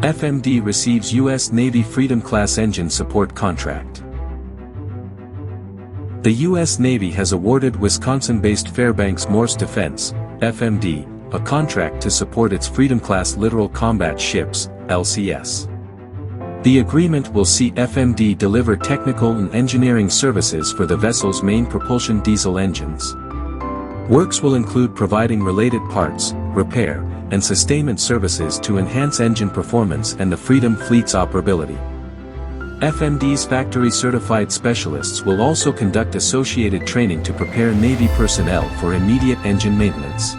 FMD receives U.S. Navy Freedom-class engine support contract. The U.S. Navy has awarded Wisconsin-based Fairbanks Morse Defense, FMD, a contract to support its Freedom-class littoral combat ships, LCS. The agreement will see FMD deliver technical and engineering services for the vessel's main propulsion diesel engines. Works will include providing related parts, repair, and sustainment services to enhance engine performance and the Freedom Fleet's operability. FMD's factory-certified specialists will also conduct associated training to prepare Navy personnel for immediate engine maintenance.